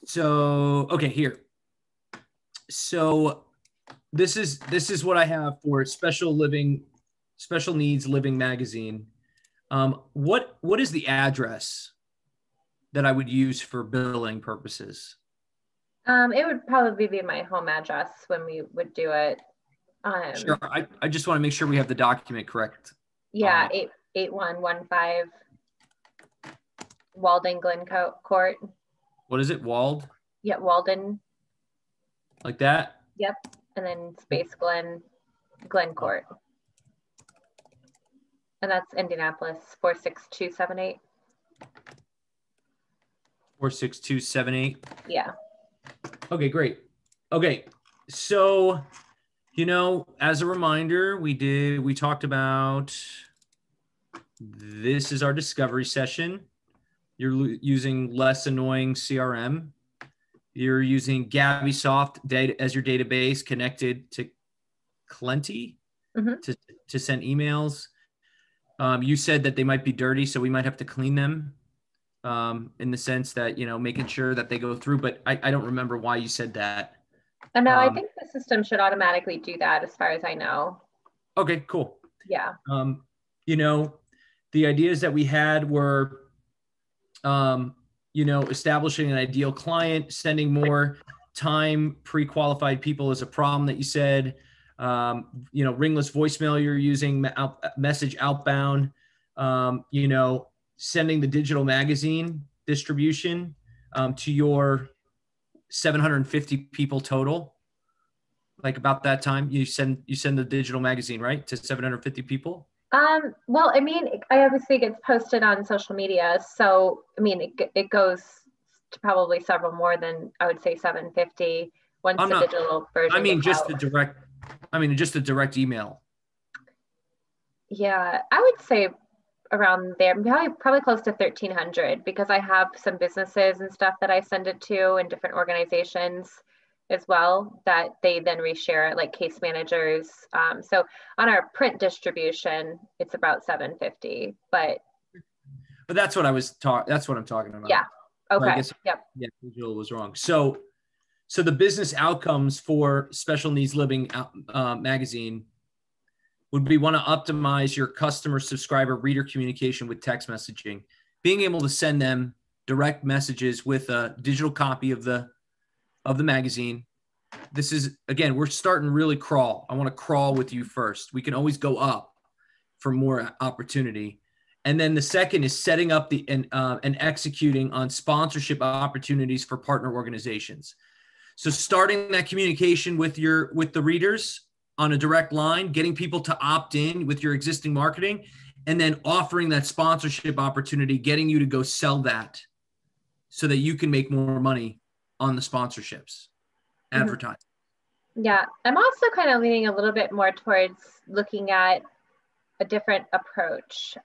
So, okay, here. So this is what I have for special needs living magazine. What is the address that I would use for billing purposes? It would probably be my home address when we would do it. Sure. I just want to make sure we have the document correct. Yeah, 8115 Walden Glen Court. What is it? Wald? Yeah, Walden. Like that? Yep. And then space Glen Court. And that's Indianapolis, 46278. 46278. Yeah. Okay, great. Okay. So, as a reminder, we talked about, this is our discovery session. You're using Less Annoying CRM. You're using GabbySoft data as your database connected to Clenty to send emails. You said that they might be dirty, so we might have to clean them in the sense that, making sure that they go through. But I don't remember why you said that. No, I think the system should automatically do that as far as I know. Okay, cool. Yeah. The ideas that we had were, establishing an ideal client, sending more time pre-qualified people is a problem that you said, ringless voicemail you're using, message outbound, sending the digital magazine distribution to your 750 people total. Like about that time, you send the digital magazine, right, to 750 people? Well, I mean, I obviously gets posted on social media. So, I mean, it goes to probably several more than, I would say, 750 once the digital version. I mean, just a direct email. Yeah, I would say around there, probably close to 1,300, because I have some businesses and stuff that I send it to, and different organizations as well, that they then reshare it, like case managers. So on our print distribution, it's about 750, but that's what that's what I'm talking about. Yeah. Okay. I guess, yep. Yeah, digital was wrong. So the business outcomes for Special Needs Living magazine would be, want to optimize your customer, subscriber, reader communication with text messaging, being able to send them direct messages with a digital copy of the magazine. This is, again, we're starting really crawl. I want to crawl with you first. We can always go up for more opportunity. And then the second is setting up and executing on sponsorship opportunities for partner organizations. So starting that communication with the readers on a direct line, getting people to opt in with your existing marketing, and then offering that sponsorship opportunity, getting you to go sell that so that you can make more money on the sponsorships, advertising. Yeah, I'm also kind of leaning a little bit more towards looking at a different approach.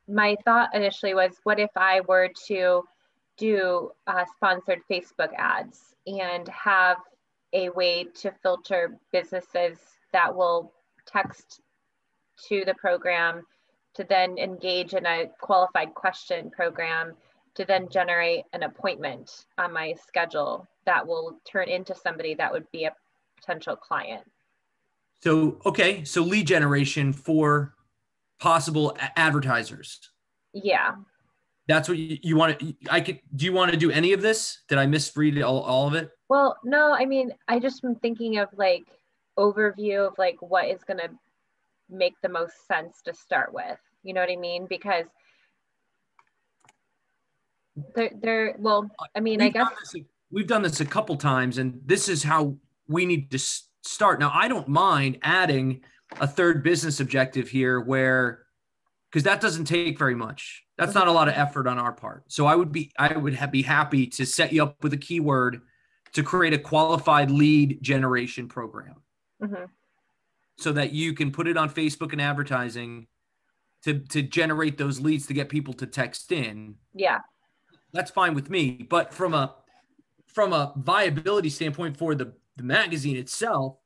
My thought initially was, what if I were to do sponsored Facebook ads and have a way to filter businesses that will text to the program, to then engage in a qualified question program, to then generate an appointment on my schedule that will turn into somebody that would be a potential client. So, okay. So lead generation for possible advertisers. Yeah. That's what you want to, do you want to do any of this? Did I misread all of it? Well, no, I mean, I just am thinking of like overview of like what is going to make the most sense to start with. You know what I mean? Because well, I mean, I guess we've done this a couple times, and this is how we need to start. Now, I don't mind adding a third business objective here because that doesn't take very much. That's not a lot of effort on our part. So I would be happy to set you up with a keyword to create a qualified lead generation program, so that you can put it on Facebook and advertising to generate those leads, to get people to text in. Yeah. That's fine with me. But from a viability standpoint for the magazine itself,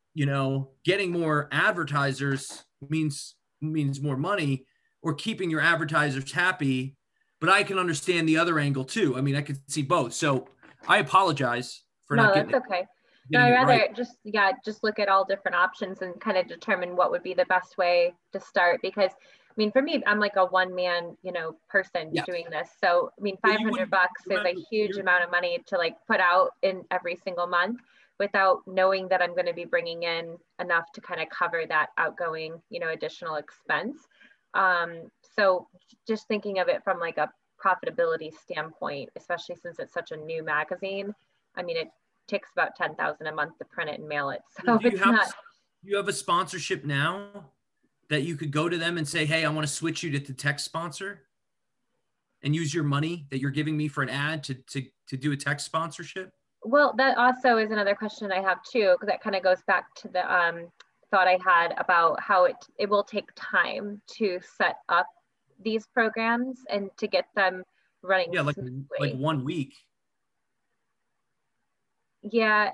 getting more advertisers means more money, or keeping your advertisers happy, but I can understand the other angle too. I mean, I could see both. So I apologize for No, not that's getting okay. No, getting I'd it rather right. just look at all different options and kind of determine what would be the best way to start. Because I mean, for me, I'm like a one man, person Yes. doing this. So I mean, But you $500 wouldn't is a remember huge amount of money to like put out in every single month without knowing that I'm going to be bringing in enough to kind of cover that outgoing, additional expense. So just thinking of it from like a profitability standpoint, especially since it's such a new magazine. I mean, it takes about 10,000 a month to print it and mail it. So do it's not. you have a sponsorship now that you could go to them and say, hey, I want to switch you to the text sponsor and use your money that you're giving me for an ad to do a text sponsorship? Well, that also is another question I have too, because that kind of goes back to the thought I had about how it will take time to set up these programs and to get them running Yeah, like smoothly. 1 week. Yeah,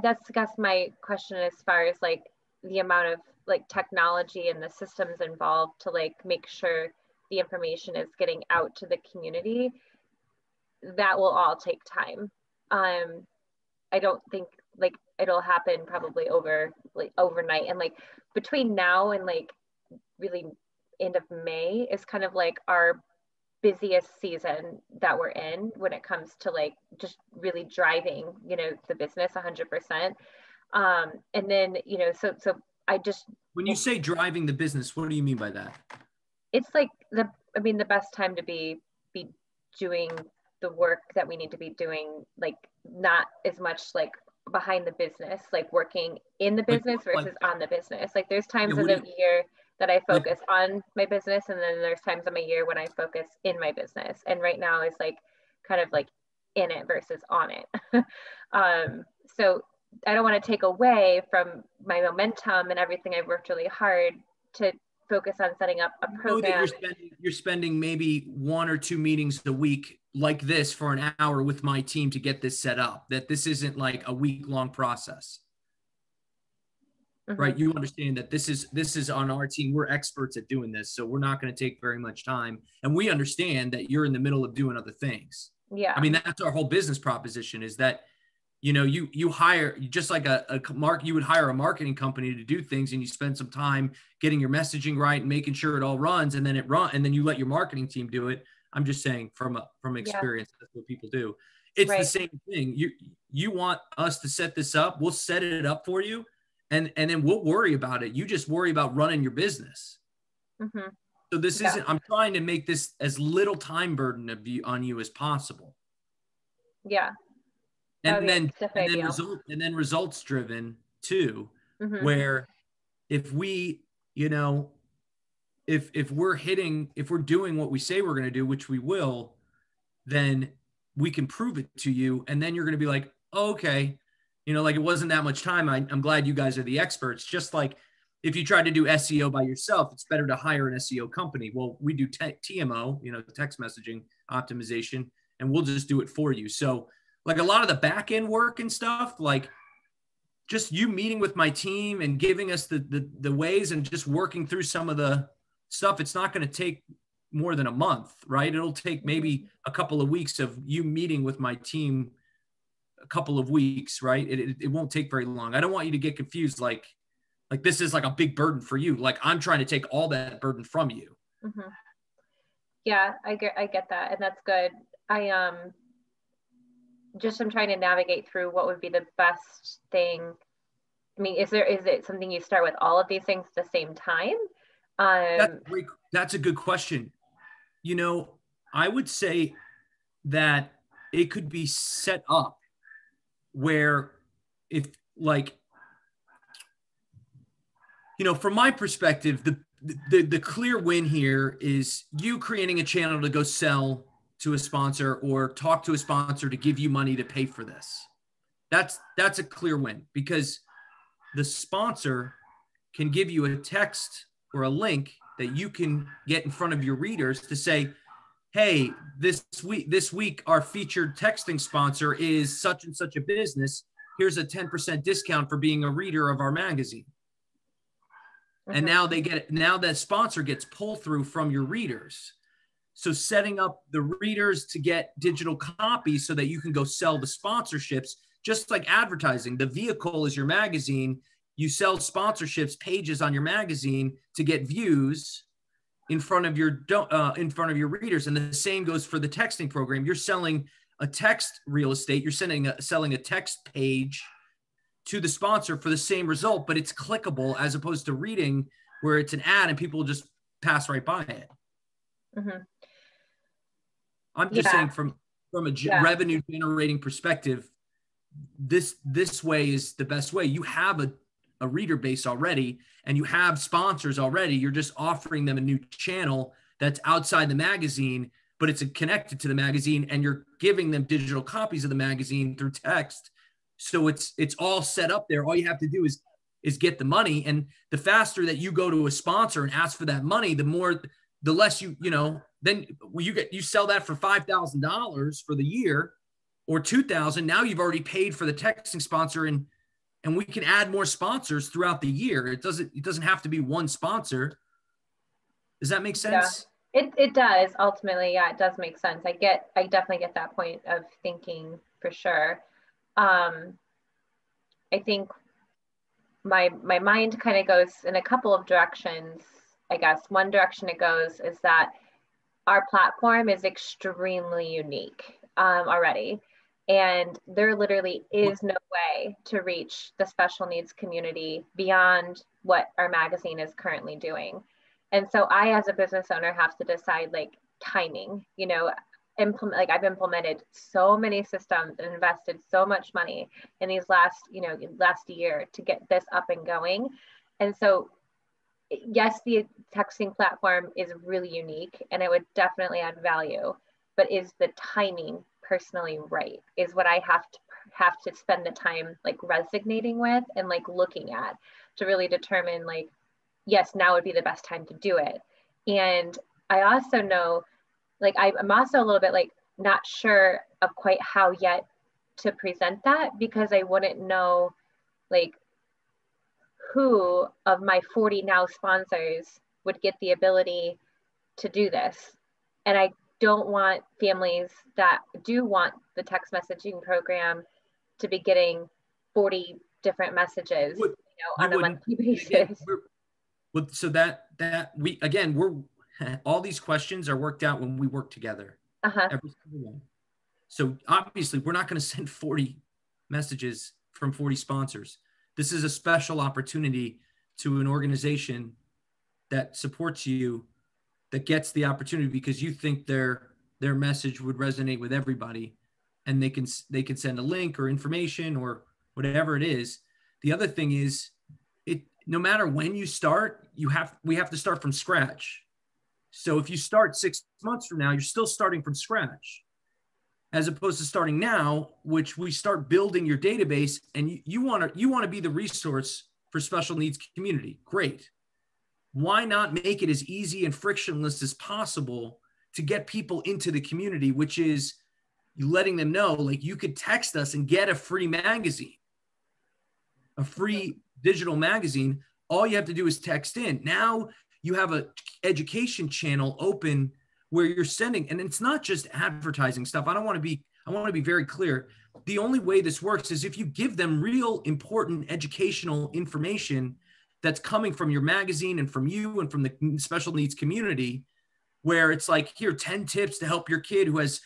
that's my question as far as like the amount of like technology and the systems involved to like make sure the information is getting out to the community. That will all take time. I don't think like it'll happen probably overnight, and like between now and like really end of May is kind of like our busiest season that we're in when it comes to like just really driving the business 100%. And then so I just, When you say driving the business, what do you mean by that? it's like the best time to be doing the work that we need to be doing, like not as much like behind the business, like working in the business versus on the business. Like there's times of the year that I focus on my business, and then there's times of my year when I focus in my business. And right now is like kind of like in it versus on it. So I don't want to take away from my momentum and everything I've worked really hard to focus on setting up a program. You're spending maybe 1 or 2 meetings a week like this for an hour with my team to get this set up, that this isn't like a week-long process. Mm-hmm. Right? You understand that this is on our team. We're experts at doing this, so we're not going to take very much time. And we understand that you're in the middle of doing other things. Yeah. I mean, that's our whole business proposition, is that you hire, just like you would hire a marketing company to do things, and you spend some time getting your messaging right and making sure it all runs, and then and then you let your marketing team do it. I'm just saying from experience, that's what people do. It's right. The same thing. You want us to set this up, we'll set it up for you, and then we'll worry about it. You just worry about running your business. Mm-hmm. So this isn't, I'm trying to make this as little time burden on you as possible. Yeah. And then results driven too, mm-hmm. where if we, if we're doing what we say we're going to do, which we will, then we can prove it to you. And then you're going to be like, oh, okay, like it wasn't that much time. I'm glad you guys are the experts. Just like if you try to do SEO by yourself, it's better to hire an SEO company. Well, we do TMO, text messaging optimization, and we'll just do it for you. So like a lot of the back end work and stuff, like just you meeting with my team and giving us the ways and just working through some of the stuff, it's not going to take more than a month, right? It'll take maybe a couple of weeks of you meeting with my team, a couple of weeks, right? It won't take very long. I don't want you to get confused. Like this is like a big burden for you. Like I'm trying to take all that burden from you. Mm-hmm. Yeah, I get that. And that's good. I'm trying to navigate through what would be the best thing. I mean, is it something you start with all of these things at the same time? That's a good question. I would say that it could be set up where if like, from my perspective, the clear win here is you creating a channel to go sell to a sponsor or talk to a sponsor to give you money to pay for this. That's a clear win, because the sponsor can give you a text or a link that you can get in front of your readers to say, hey, this week, our featured texting sponsor is such and such a business. Here's a 10% discount for being a reader of our magazine. Mm-hmm. And now that sponsor gets pull through from your readers. So setting up the readers to get digital copies so that you can go sell the sponsorships, just like advertising. The vehicle is your magazine. You sell sponsorships, pages on your magazine to get views in front of your readers. And the same goes for the texting program. You're selling a text real estate. You're selling a text page to the sponsor for the same result, but it's clickable as opposed to reading where it's an ad and people just pass right by it. Mm-hmm. I'm just saying from a revenue generating perspective, this way is the best way. You have a reader base already and you have sponsors already. You're just offering them a new channel that's outside the magazine, but it's connected to the magazine, and you're giving them digital copies of the magazine through text. So it's all set up there. All you have to do is get the money. And the faster that you go to a sponsor and ask for that money, the less then you sell that for $5,000 for the year or $2,000. Now you've already paid for the texting sponsor, and we can add more sponsors throughout the year. It doesn't have to be one sponsor. Does that make sense? Yeah, it does ultimately. Yeah, it does make sense. I definitely get that point of thinking for sure. I think my mind kind of goes in a couple of directions. I guess one direction it goes is that our platform is extremely unique already. And there literally is no way to reach the special needs community beyond what our magazine is currently doing. And so I, as a business owner, have to decide timing, I've implemented so many systems and invested so much money in these last year to get this up and going. And so yes, the texting platform is really unique and it would definitely add value, but is the timing personally right is what I have to spend the time resonating with and looking at to really determine yes, now would be the best time to do it. And I also know I'm also a little bit not sure of quite how yet to present that, because I wouldn't know who of my 40 now sponsors would get the ability to do this. And I don't want families that do want the text messaging program to be getting 40 different messages on a monthly basis. So we're all these questions are worked out when we work together. Every single one. So obviously we're not going to send 40 messages from 40 sponsors. This is a special opportunity to an organization that supports you, that gets the opportunity because you think their message would resonate with everybody, and they can send a link or information or whatever it is. The other thing is, no matter when you start, we have to start from scratch. So if you start 6 months from now, you're still starting from scratch, as opposed to starting now, which we start building your database, and you want to be the resource for special needs community. Great. Why not make it as easy and frictionless as possible to get people into the community, which is letting them know, you could text us and get a free magazine, a free digital magazine. All you have to do is text in. Now you have an education channel open where you're sending, and it's not just advertising stuff. I want to be very clear. The only way this works is if you give them real important educational information that's coming from your magazine and from you and from the special needs community, where it's here, 10 tips to help your kid who has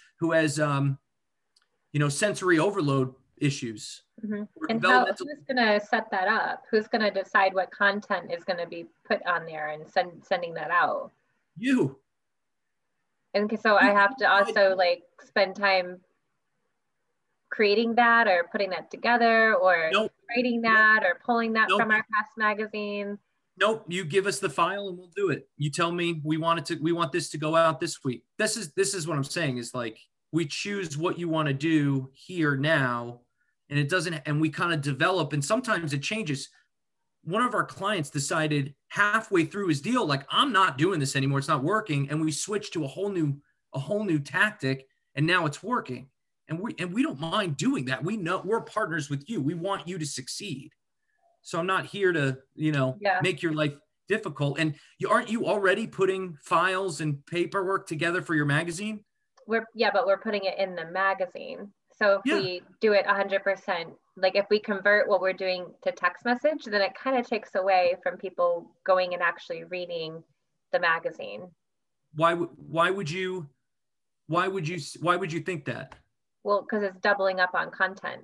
sensory overload issues. Mm-hmm. And who's going to set that up? Who's going to decide what content is going to be put on there and sending that out? You. And so I have to also spend time creating that or putting that together or writing that or pulling that from our past magazine. Nope. You give us the file and we'll do it. You tell me we want this to go out this week. This is what I'm saying is we choose what you want to do here now, and we kind of develop, and sometimes it changes. One of our clients decided halfway through his deal, I'm not doing this anymore. It's not working. And we switched to a whole new tactic, and now it's working. And we don't mind doing that. We know we're partners with you. We want you to succeed. So I'm not here to, make your life difficult. And aren't you already putting files and paperwork together for your magazine? But we're putting it in the magazine. So if we do it 100%, like if we convert what we're doing to text message, then it kind of takes away from people going and actually reading the magazine. Why would you think that? Well, because it's doubling up on content.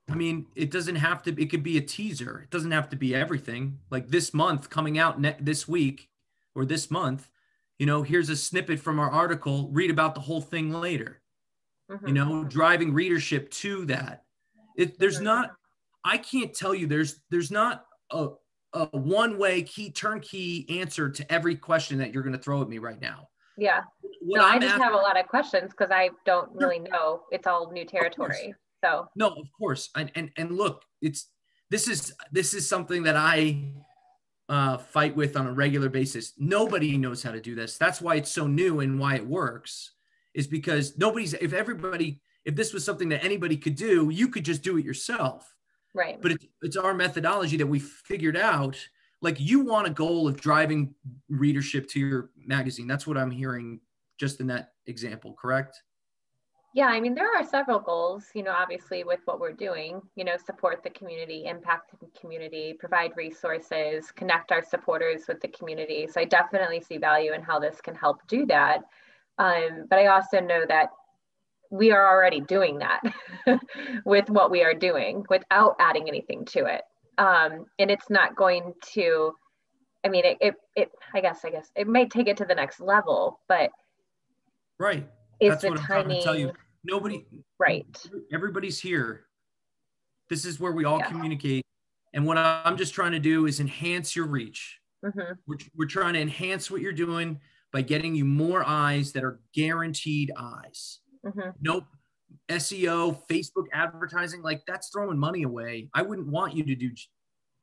I mean, it doesn't have to, it could be a teaser. It doesn't have to be everything. Like this month coming out this week or this month, you know, here's a snippet from our article, read about the whole thing later, you know, driving readership to that. There's not, I can't tell you, there's not a one-way turnkey answer to every question that you're going to throw at me right now. Yeah. I just have a lot of questions because I don't really know. It's all new territory. So no, of course. And look, this is something that I fight with on a regular basis. Nobody knows how to do this. That's why it's so new, and why it works is because if this was something that anybody could do, you could just do it yourself. Right. But it's our methodology that we figured out. Like, you want a goal of driving readership to your magazine. That's what I'm hearing just in that example, correct? Yeah, I mean, there are several goals, you know, obviously with what we're doing, you know, support the community, impact the community, provide resources, connect our supporters with the community. So I definitely see value in how this can help do that. But I also know that we are already doing that with what we are doing without adding anything to it. And it's not going to, I mean, I guess it may take it to the next level, but right. That's what I'm trying to tell you. Right. Everybody's here. This is where we all communicate. And what I'm just trying to do is enhance your reach. We're trying to enhance what you're doing by getting you more eyes that are guaranteed eyes. Nope. SEO, Facebook advertising, like, that's throwing money away. I wouldn't want you to do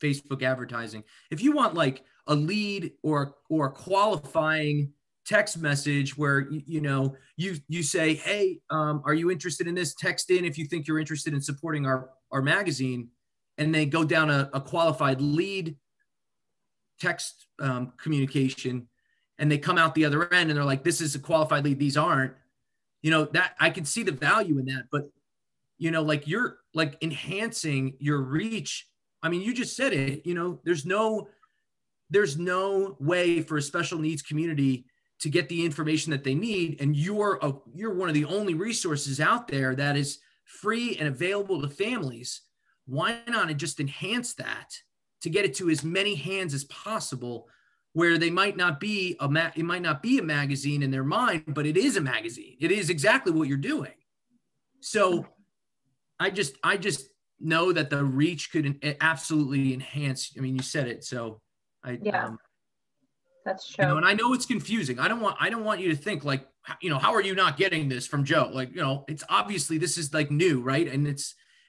Facebook advertising. If you want like a lead or a qualifying text message where, you know, you say, hey, are you interested in this? Text in if you think you're interested in supporting our magazine, and they go down a qualified lead text communication, and they come out the other end and they're like, this is a qualified lead, these aren't, you know, that I can see the value in that. But, you know, like, you're like enhancing your reach. I mean, you just said it, you know, there's no way for a special needs community to get the information that they need. And you're one of the only resources out there that is free and available to families. Why not just enhance that to get it to as many hands as possible, where they might not be it might not be a magazine in their mind, but it is a magazine. It is exactly what you're doing. So I just know that the reach could absolutely enhance. I mean, you said it. So that's true. You know, and I know it's confusing. I don't want you to think like, you know, how are you not getting this from Joe? Like, you know, it's obviously, this is like new, right? And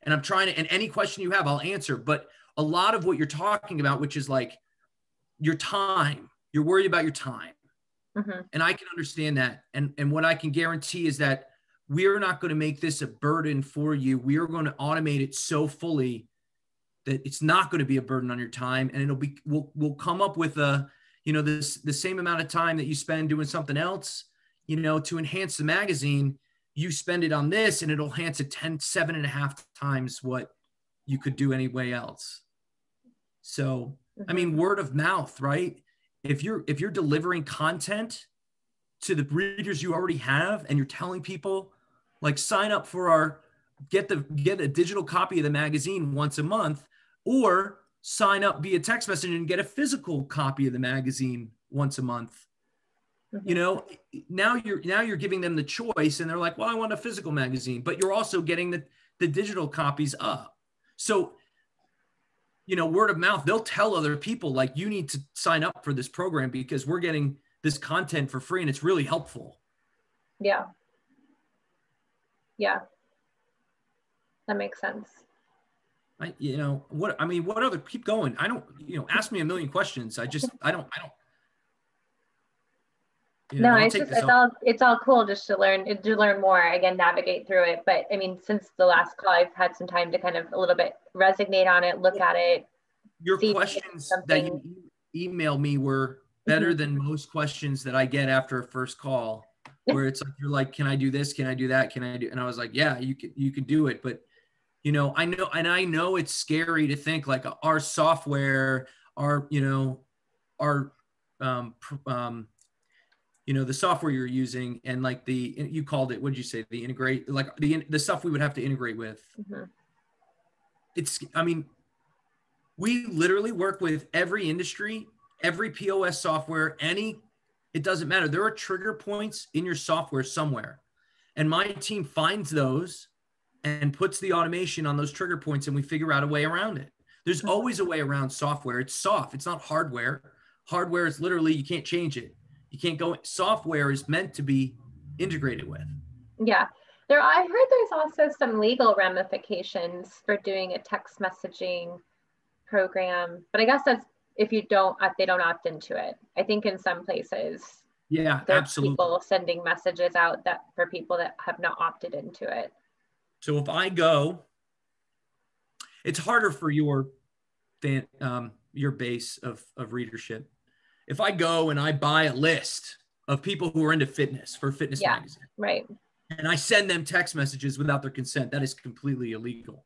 I'm trying to, and any question you have, I'll answer. But a lot of what you're talking about, which is like your time, you're worried about your time. And I can understand that. And what I can guarantee is that we're not going to make this a burden for you. We are going to automate it so fully that it's not going to be a burden on your time. And we'll come up with you know, the same amount of time that you spend doing something else, you know, to enhance the magazine, you spend it on this, and it'll enhance it 7.5 times what you could do anyway else. So, I mean, word of mouth, right? If you're delivering content to the readers you already have, and you're telling people like, sign up for get a digital copy of the magazine once a month, or sign up via text message and get a physical copy of the magazine once a month. You know, now you're giving them the choice, and they're like, well, I want a physical magazine, but you're also getting the digital copies up. So, you know, word of mouth, they'll tell other people like, you need to sign up for this program because we're getting this content for free and it's really helpful. Yeah. That makes sense. You know, what other, keep going. I don't, you know, ask me a million questions. I don't. You know, no, it's all cool just to learn more, again, navigate through it. But I mean, since the last call, I've had some time to kind of a little bit resonate on it, look at it, Your see questions that something. you email me were better than most questions that I get after a first call, where it's like, you're like, can I do this? Can I do that? Can I do? And I was like, yeah, you can do it. But, you know, I know it's scary to think like our software, our, you know, our, you know, the software you're using and like you called it, what did you say? The integrate, like the stuff we would have to integrate with. I mean, we literally work with every industry, every POS software, it doesn't matter. There are trigger points in your software somewhere. And my team finds those and puts the automation on those trigger points, and we figure out a way around it. There's always a way around software. It's soft. It's not hardware. Hardware is literally, you can't change it. You can't go, software is meant to be integrated with. Yeah. I heard there's also some legal ramifications for doing a text messaging program, but I guess that's if they don't opt into it. I think in some places, yeah, there's absolutely, people sending messages out that for people that have not opted into it. So if I go, it's harder for your base of readership. If I go and I buy a list of people who are into fitness for Fitness Magazine, right, and I send them text messages without their consent, that is completely illegal.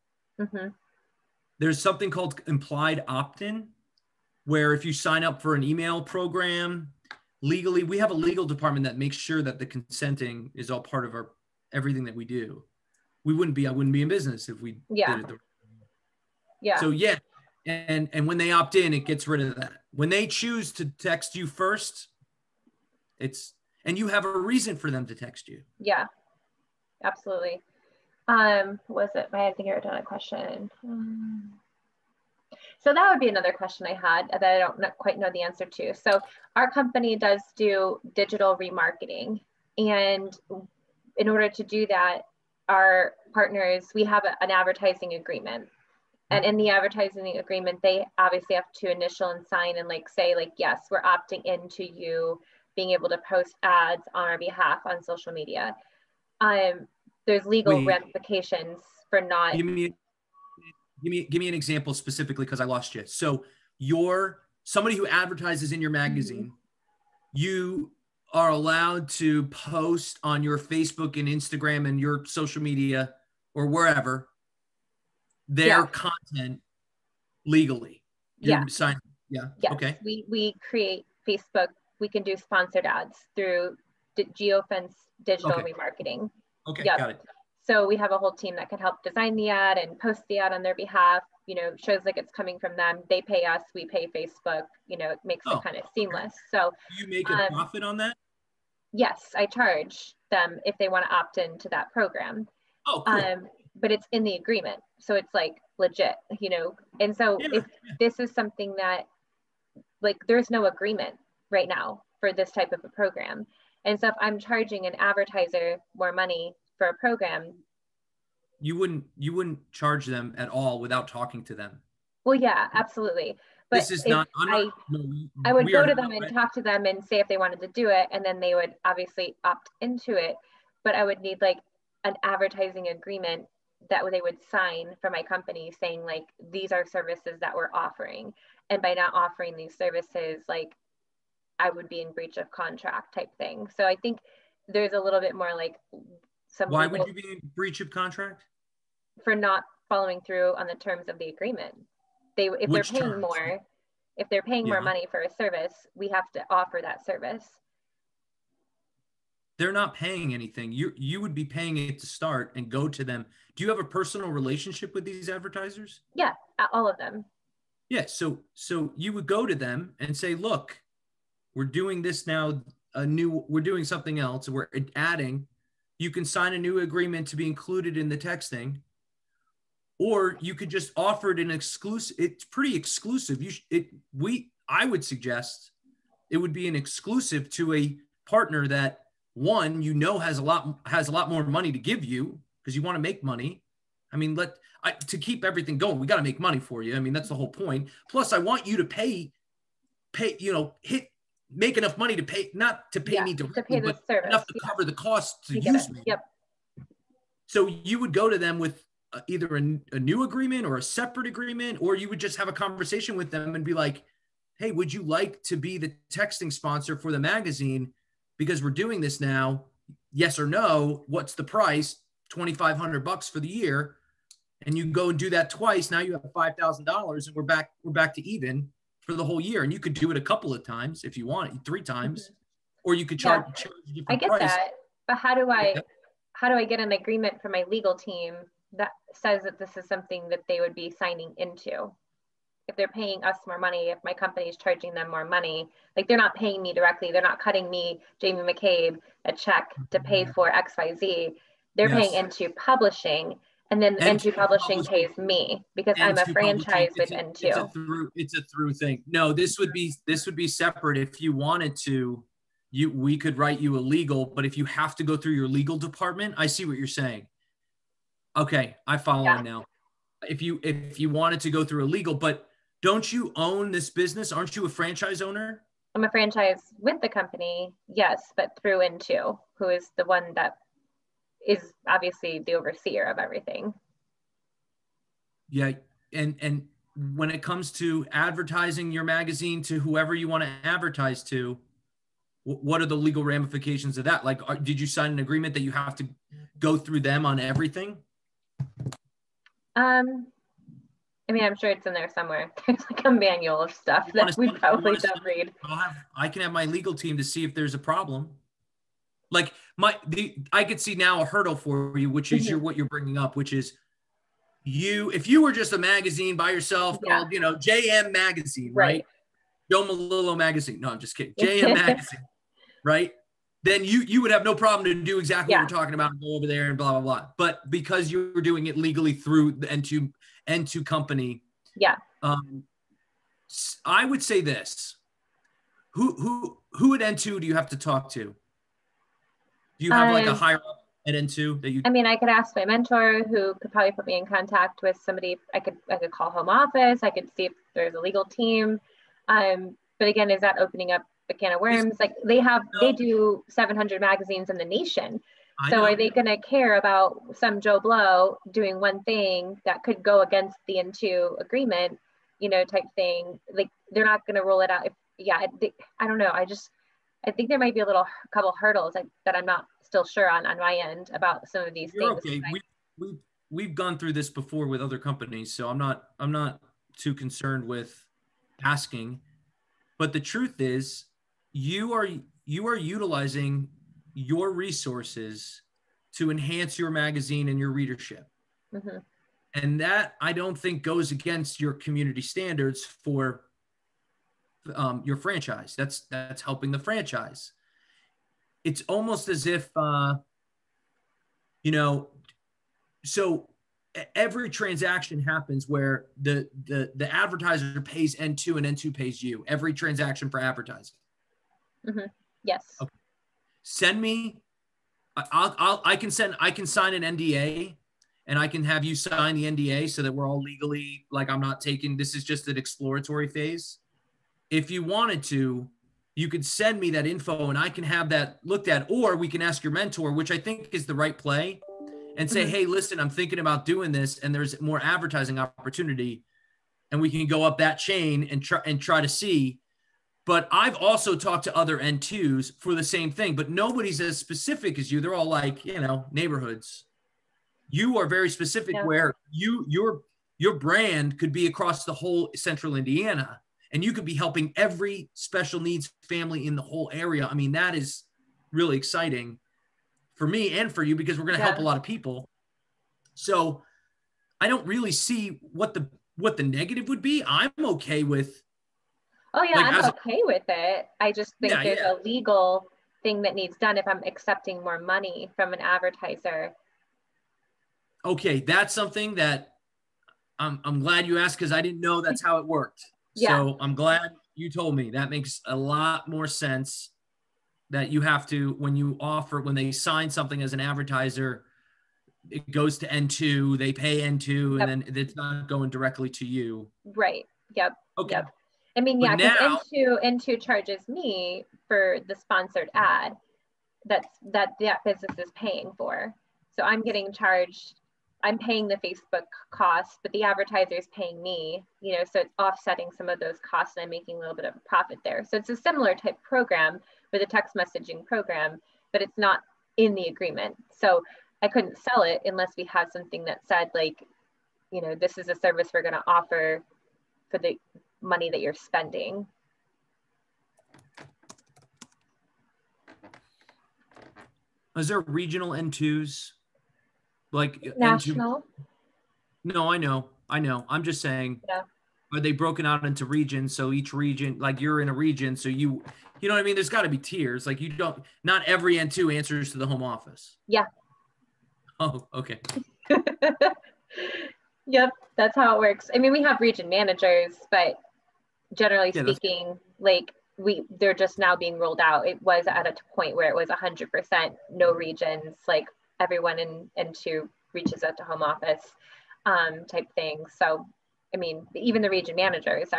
There's something called implied opt-in, where if you sign up for an email program, legally, we have a legal department that makes sure that the consenting is all part of everything that we do. I wouldn't be in business if we did it. So yeah. And when they opt in, it gets rid of that. When they choose to text you first, and you have a reason for them to text you. Yeah, absolutely. Was it? I think I wrote down a question. So that would be another question I had that I don't quite know the answer to. So our company does do digital remarketing. And in order to do that, our partners, we have an advertising agreement. And in the advertising agreement, they obviously have to initial and sign and say, yes, we're opting into you being able to post ads on our behalf on social media. There's legal ramifications for not. Give me an example specifically, because I lost you. So you're somebody who advertises in your magazine. You are allowed to post on your Facebook and Instagram and your social media or wherever their content legally. Yes. Okay. We create Facebook. We can do sponsored ads through geofence digital remarketing. Okay. Got it. So we have a whole team that can help design the ad and post the ad on their behalf. Shows like it's coming from them. They pay us, we pay Facebook. It makes it kind of seamless. So you make a profit on that? Yes, I charge them if they want to opt into that program. Oh, cool. But it's in the agreement, so it's legit, And so if this is something that there's no agreement right now for this type of a program, and so if I'm charging an advertiser more money for a program, you wouldn't charge them at all without talking to them. Well, yeah, absolutely. But this is not. I would go to them and talk to them and say if they wanted to do it, and then they would obviously opt into it. But I would need an advertising agreement that they would sign for my company saying these are services that we're offering, and by not offering these services, I would be in breach of contract type thing. So I think there's a little bit more some. Why would you be in breach of contract? For not following through on the terms of the agreement. If they're paying more money for a service, we have to offer that service. They're not paying anything. You would be paying it to start and go to them. Do you have a personal relationship with these advertisers? Yeah, all of them. Yeah, so you would go to them and say, look, we're doing this now, we're doing something else. We're adding, you can sign a new agreement to be included in the texting, or you could just offer it an exclusive. It's pretty exclusive. I would suggest it would be an exclusive to a partner that has a lot more money to give you because you want to make money. I mean, to keep everything going, we got to make money for you. I mean, that's the whole point. Plus, I want you to make enough money to pay, not to pay me directly, but enough to cover the cost to use me. Yep. So you would go to them with either a new agreement or a separate agreement, or you would just have a conversation with them and be like, hey, would you like to be the texting sponsor for the magazine? Because we're doing this now. Yes or no? What's the price? $2,500 for the year. And you go and do that twice. Now you have $5,000 and we're back to even for the whole year. And you could do it a couple of times if you want, 3 times, or you could charge a different I get price. that, but how do I get an agreement from my legal team that says that this is something that they would be signing into? If they're paying us more money, if my company is charging them more money, like they're not paying me directly, they're not cutting me, Jamie McCabe, a check to pay for XYZ. They're paying into publishing, and then into publishing pays me because I'm a franchise with N2. It's a through thing. No, this would be separate. If you wanted to, we could write you a legal, but if you have to go through your legal department, I see what you're saying. Okay, I follow now. If you wanted to go through a legal, but don't you own this business? Aren't you a franchise owner? I'm a franchise with the company, yes, but through N2, who is the one that is obviously the overseer of everything. Yeah, and when it comes to advertising your magazine to whoever you want to advertise to, what are the legal ramifications of that? Like, did you sign an agreement that you have to go through them on everything? I mean, I'm sure it's in there somewhere. There's like a manual of stuff that we probably don't read. I can have my legal team to see if there's a problem. Like I could see now a hurdle for you, which is what you're bringing up, which is if you were just a magazine by yourself called, JM Magazine, right? Joe Malillo Magazine. No, I'm just kidding. JM Magazine, right? Then you would have no problem to do exactly what we're talking about and go over there and blah, blah, blah. But because you're doing it legally through the N2 company. Yeah. I would say this. Who at N2 do you have to talk to? Do you have like a higher up at N2 that you? I mean, I could ask my mentor, who could probably put me in contact with somebody. I could call home office. I could see if there's a legal team. But again, is that opening up a can of worms? Like they do 700 magazines in the nation. So are they going to care about some Joe Blow doing one thing that could go against the N2 agreement, type thing? Like they're not going to roll it out. I don't know. I think there might be a couple hurdles that I'm not still sure on my end about some of these things. Okay. We've gone through this before with other companies, so I'm not too concerned with asking. But the truth is, you are utilizing your resources to enhance your magazine and your readership. Mm-hmm. And that, I don't think, goes against your community standards for your franchise. That's helping the franchise. It's almost as if, so every transaction happens where the advertiser pays N2 and N2 pays you. Every transaction for advertising. Mm-hmm. Yes. Okay. Send me. I can sign an NDA, and I can have you sign the NDA so that we're all legally, like, I'm not taking, this is just an exploratory phase. If you wanted to, you could send me that info and I can have that looked at, or we can ask your mentor, which I think is the right play, and say, hey, listen, I'm thinking about doing this and there's more advertising opportunity, and we can go up that chain and try to see. But I've also talked to other N2s for the same thing, but nobody's as specific as you. They're all like, neighborhoods. You are very specific, where your brand could be across the whole central Indiana, and you could be helping every special needs family in the whole area. I mean, that is really exciting for me and for you, because we're going to help a lot of people. So I don't really see what the negative would be. I'm okay with. Oh yeah, like, I'm okay with it. I just think there's a legal thing that needs done if I'm accepting more money from an advertiser. Okay, that's something that I'm glad you asked, because I didn't know that's how it worked. So I'm glad you told me. That makes a lot more sense, that you have to, when they sign something as an advertiser, it goes to N2, they pay N2, and then it's not going directly to you. Right. Yep. Okay. Yep. I mean, because N2 charges me for the sponsored ad that business is paying for. So I'm getting charged I'm paying the Facebook cost, but the advertiser is paying me, you know, so it's offsetting some of those costs and I'm making a little bit of a profit there. So it's a similar type program with a text messaging program, but it's not in the agreement. So I couldn't sell it unless we had something that said like, you know, this is a service we're going to offer for the money that you're spending. Is there regional N2s? Like National? N2? No, I know. I'm just saying, Yeah. are they broken out into regions? So each region, like you're in a region, so you know what I mean? There's got to be tiers. Like not every N2 answers to the home office. Yeah. Oh, okay. Yep, that's how it works. I mean, we have region managers, but generally speaking, like they're just now being rolled out. It was at a point where it was 100% no regions, like everyone in N2 reaches out to home office type thing. So, I mean, even the region managers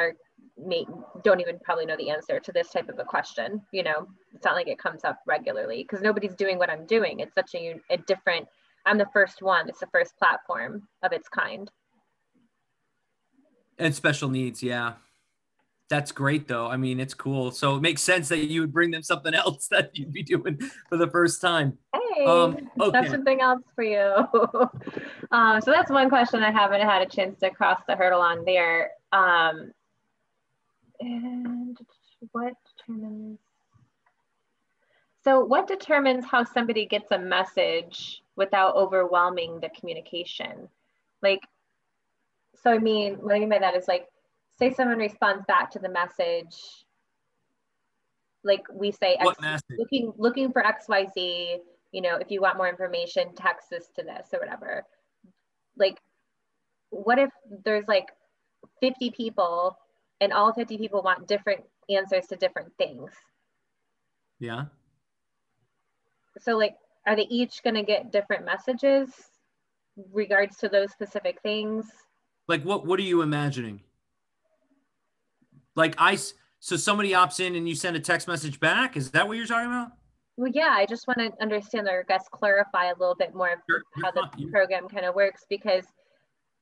don't even probably know the answer to this type of a question. You know, it's not like it comes up regularly because nobody's doing what I'm doing. It's such a different, I'm the first one. It's the first platform of its kind. And special needs, yeah. That's great though. I mean, it's cool. So it makes sense that you would bring them something else that you'd be doing for the first time. Hey, okay. That's something else for you. So that's one question I haven't had a chance to cross the hurdle on there. And what determines how somebody gets a message without overwhelming the communication? Like, so I mean, what I mean by that is like, say someone responds back to the message, like we say, looking for XYZ, you know, if you want more information, text this to this or whatever. Like, what if there's like 50 people and all 50 people want different answers to different things? Yeah. So like, are they each going to get different messages regards to those specific things? Like what are you imagining? Like so somebody opts in and you send a text message back? Is that what you're talking about? Well, yeah, I just want to understand or I guess clarify a little bit more of how the program kind of works, because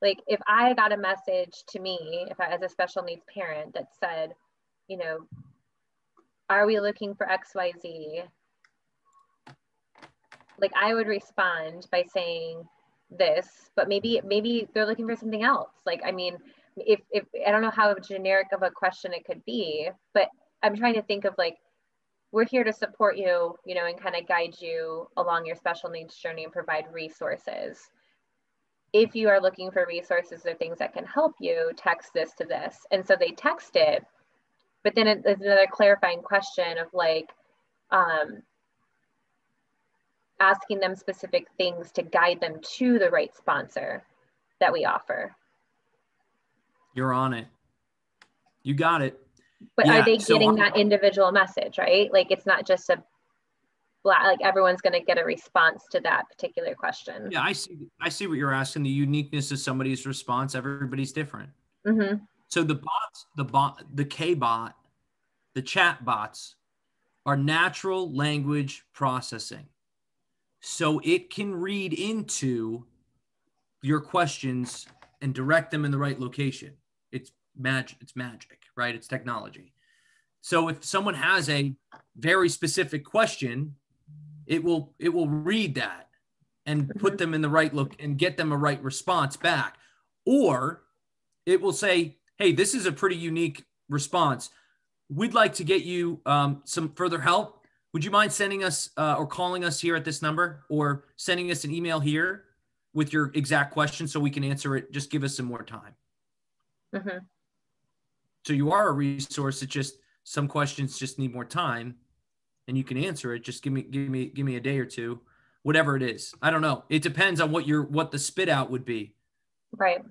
like if I got a message to me, if I, as a special needs parent, that said, you know, are we looking for XYZ? Like I would respond by saying this, but maybe they're looking for something else. Like, I mean, if I don't know how generic of a question it could be, but I'm trying to think of like, we're here to support you, you know, and kind of guide you along your special needs journey and provide resources. If you are looking for resources or things that can help you, text this to this. And so they text it, but then there's another clarifying question of like, asking them specific things to guide them to the right sponsor that we offer. You're on it. You got it. But yeah, are they getting that individual message, right? Like it's not just like everyone's going to get a response to that particular question. Yeah, I see what you're asking. The uniqueness of somebody's response. Everybody's different. Mm-hmm. So the bots, the K-bot, the chat bots are natural language processing. So it can read into your questions and direct them in the right location. It's magic, right? It's technology. So if someone has a very specific question, it will read that and put them in the right look and get them a right response back. Or it will say, hey, this is a pretty unique response. We'd like to get you some further help. Would you mind sending us or calling us here at this number or sending us an email here with your exact question so we can answer it? Just give us some more time. Mm-hmm. So you are a resource. It's just some questions just need more time and you can answer it. Just give me a day or two, whatever it is. I don't know. It depends on what the spit out would be. Right.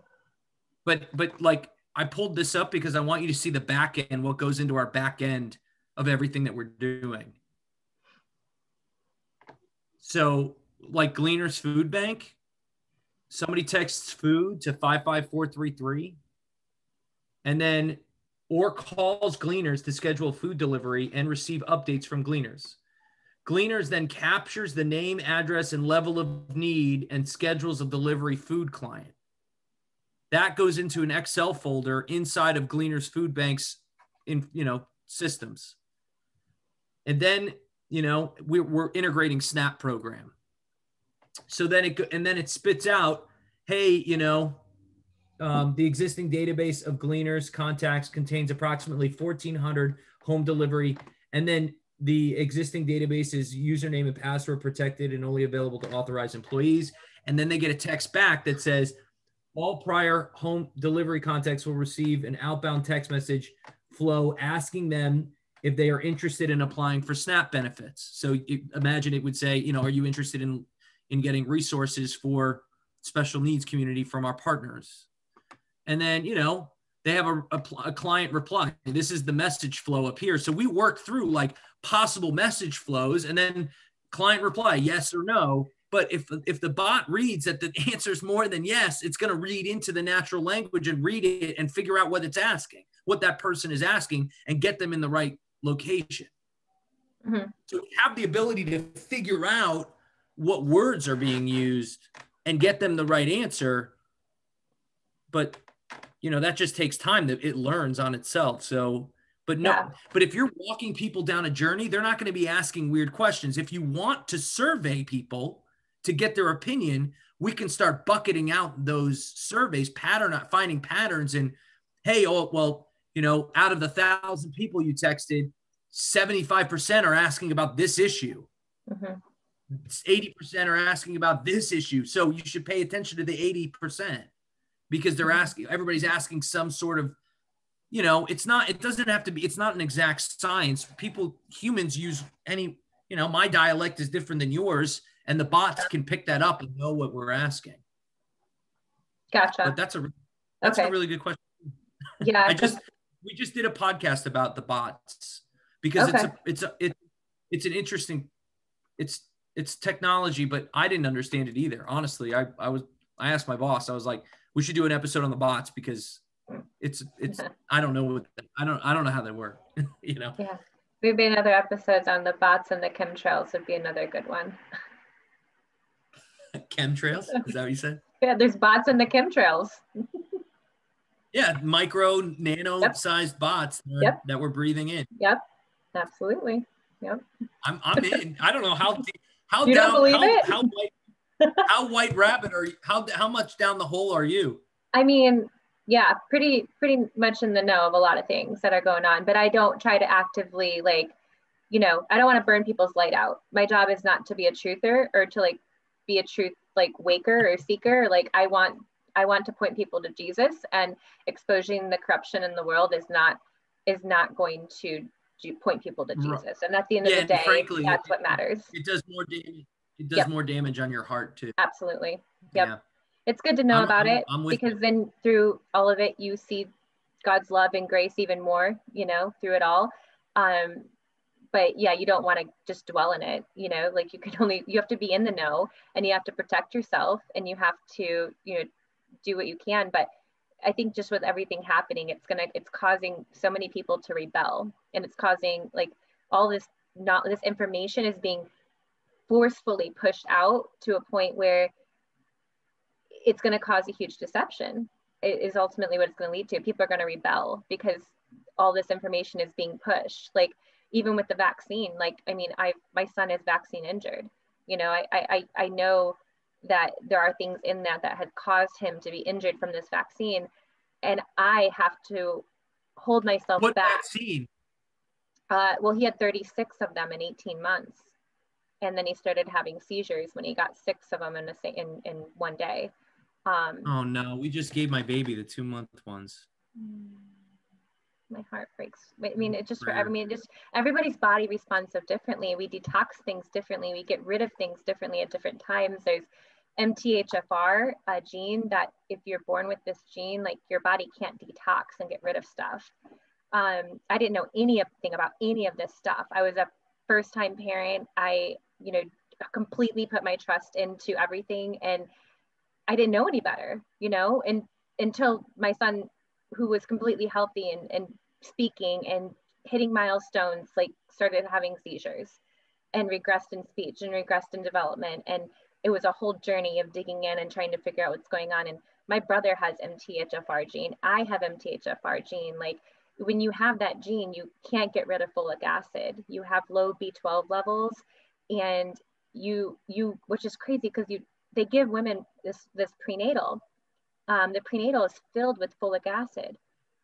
But like I pulled this up because I want you to see the back end, what goes into our back end of everything that we're doing. So like Gleaners Food Bank, somebody texts food to 55433 and then or calls Gleaners to schedule food delivery and receive updates from Gleaners. Gleaners then captures the name, address, and level of need and schedules a delivery food client. That goes into an Excel folder inside of Gleaners Food Bank's systems. And then, we're integrating SNAP program. So then it spits out, hey, the existing database of Gleaners contacts contains approximately 1,400 home delivery. And then the existing database is username and password protected and only available to authorized employees. And then they get a text back that says, all prior home delivery contacts will receive an outbound text message flow asking them if they are interested in applying for SNAP benefits. So imagine it would say, are you interested in getting resources for special needs community from our partners? And then, they have a client reply. This is the message flow up here. So we work through like possible message flows and then client reply, yes or no. But if the bot reads that the answer is more than yes, it's going to read into the natural language and read it and figure out what it's asking, what that person is asking, and get them in the right location. Mm-hmm. So we have the ability to figure out what words are being used and get them the right answer. But that just takes time, that it learns on itself. So, but if you're walking people down a journey, they're not going to be asking weird questions. If you want to survey people to get their opinion, we can start bucketing out those surveys, finding patterns. And hey, out of the 1,000 people you texted, 75% are asking about this issue. Mm-hmm. 80% are asking about this issue. So you should pay attention to the 80%. Because everybody's asking some sort of, it's not an exact science. Humans use my dialect is different than yours, and the bots can pick that up and know what we're asking. Gotcha. But that's a really good question. Yeah. We just did a podcast about the bots because it's an interesting, it's technology, but I didn't understand it either. Honestly, I asked my boss, I was like, we should do an episode on the bots because it's I don't know how they work. Yeah, maybe another episodes on the bots and the chemtrails would be another good one. Chemtrails? Is that what you said? Yeah, there's bots in the chemtrails. Yeah, micro, nano sized bots that we're breathing in. Yep, absolutely. Yep. I'm in. I don't know how you down, don't believe how, it? how white rabbit are you? How much down the hole are you? I mean, yeah, pretty much in the know of a lot of things that are going on, but I don't try to actively I don't want to burn people's light out. My job is not to be a truther or to be a truth waker or seeker. I want to point people to Jesus, and exposing the corruption in the world is not going to point people to Jesus. And at the end of the day, frankly, that's what matters. It does more damage. It does more damage on your heart too. Absolutely. Yep. Yeah. It's good to know about it because then through all of it, you see God's love and grace even more, through it all. But yeah, you don't want to just dwell in it, you have to be in the know, and you have to protect yourself, and you have to, do what you can. But I think just with everything happening, it's causing so many people to rebel, and it's causing all this information is being forcefully pushed out to a point where it's going to cause a huge deception. It is ultimately what it's going to lead to. People are going to rebel because all this information is being pushed. Even with the vaccine, my son is vaccine injured. I know that there are things in that had caused him to be injured from this vaccine, and I have to hold myself back. What vaccine? Well, he had 36 of them in 18 months. And then he started having seizures when he got 6 of them in one day. Oh no, we just gave my baby the 2-month ones. My heart breaks. I mean, everybody's body responds so differently. We detox things differently. We get rid of things differently at different times. There's MTHFR, a gene that if you're born with this gene, your body can't detox and get rid of stuff. I didn't know anything about any of this stuff. I was a first-time parent. I completely put my trust into everything, and I didn't know any better, and until my son, who was completely healthy and speaking and hitting milestones, started having seizures. and regressed in speech and regressed in development. And it was a whole journey of digging in and trying to figure out what's going on. And my brother has MTHFR gene. I have MTHFR gene. Like, when you have that gene, you can't get rid of folic acid. You have low B12 levels, and you which is crazy because they give women this prenatal. The prenatal is filled with folic acid.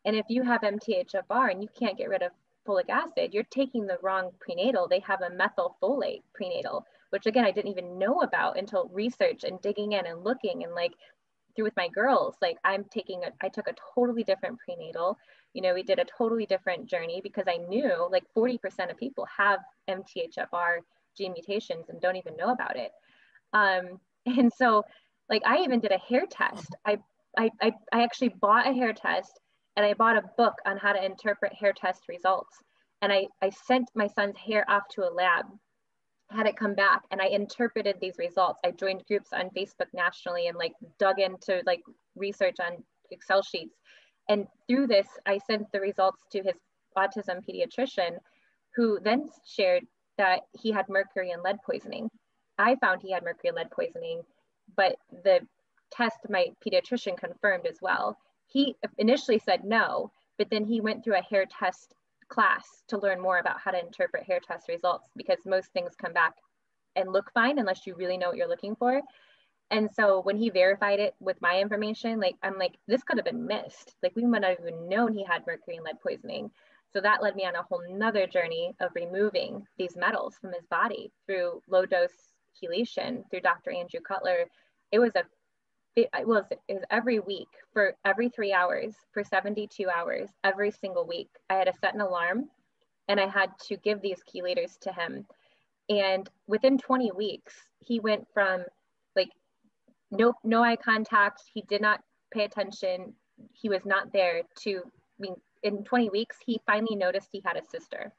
And if you have MTHFR and you can't get rid of folic acid, you're taking the wrong prenatal. They have a methylfolate prenatal, which again, I didn't even know about until research and digging in and looking, and like through with my girls, like I took a totally different prenatal. You know, we did a totally different journey because I knew like 40% of people have MTHFR gene mutations and don't even know about it. And so like I even did a hair test. I actually bought a hair test, and I bought a book on how to interpret hair test results. And I sent my son's hair off to a lab, had it come back, and I interpreted these results. I joined groups on Facebook nationally and like dug into like research on Excel sheets. And through this, I sent the results to his autism pediatrician, who then shared that he had mercury and lead poisoning. I found he had mercury and lead poisoning, but the test my pediatrician confirmed as well. He initially said no, but then he went through a hair test class to learn more about how to interpret hair test results, because most things come back and look fine unless you really know what you're looking for. And so when he verified it with my information, like I'm like, this could have been missed. Like we might not have even known he had mercury and lead poisoning. So that led me on a whole nother journey of removing these metals from his body through low dose chelation through Dr. Andrew Cutler. It was every week for every 3 hours for 72 hours, every single week. I had to set an alarm, and I had to give these chelators to him. And within 20 weeks, he went from like no eye contact. He did not pay attention. He was not there to, I mean, in 20 weeks, he finally noticed he had a sister,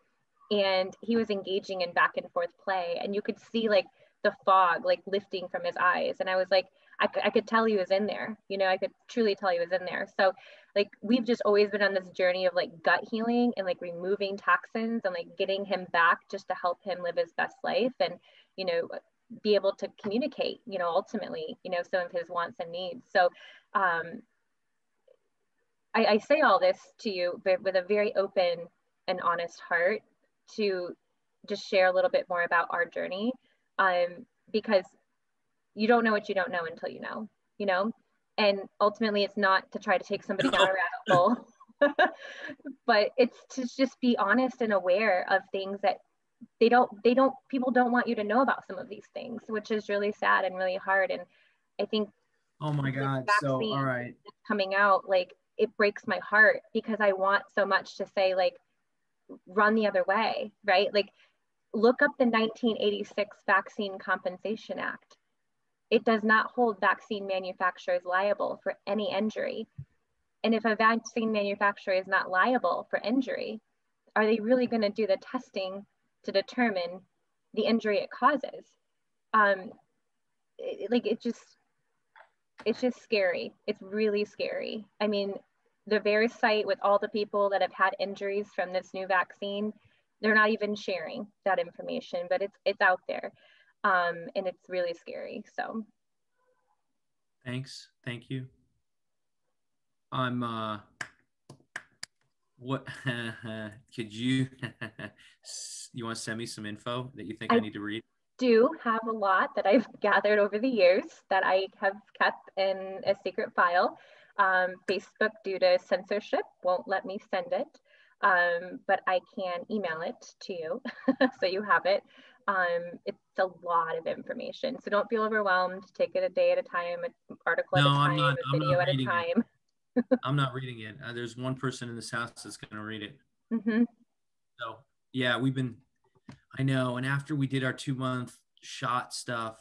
and he was engaging in back and forth play. And you could see like the fog like lifting from his eyes. And I was like, I could tell he was in there, you know, I could truly tell he was in there. So like, we've just always been on this journey of like gut healing and like removing toxins and like getting him back just to help him live his best life and, you know, be able to communicate, you know, ultimately, you know, some of his wants and needs. So I say all this to you, but with a very open and honest heart to just share a little bit more about our journey, because you don't know what you don't know until you know, and ultimately it's not to try to take somebody down a rabbit hole, but it's to just be honest and aware of things that people don't want you to know about some of these things, which is really sad and really hard. And I think, oh my God, so all right, coming out, like it breaks my heart because I want so much to say like, run the other way, right? Like look up the 1986 Vaccine Compensation Act. It does not hold vaccine manufacturers liable for any injury. And if a vaccine manufacturer is not liable for injury, are they really going to do the testing to determine the injury it causes? It's just scary. It's really scary. I mean, the VAERS site with all the people that have had injuries from this new vaccine, they're not even sharing that information, but it's out there. And it's really scary. So thank you. What could you you want to send me some info that you think I need to read? Do have a lot that I've gathered over the years that I have kept in a secret file. Facebook, due to censorship, won't let me send it, but I can email it to you so you have it. It's a lot of information, so don't feel overwhelmed. Take it a day at a time, an article at a time, a video at a time. I'm not reading it. There's one person in this house that's going to read it. Mm-hmm. So yeah, I know. And after we did our 2-month shot stuff,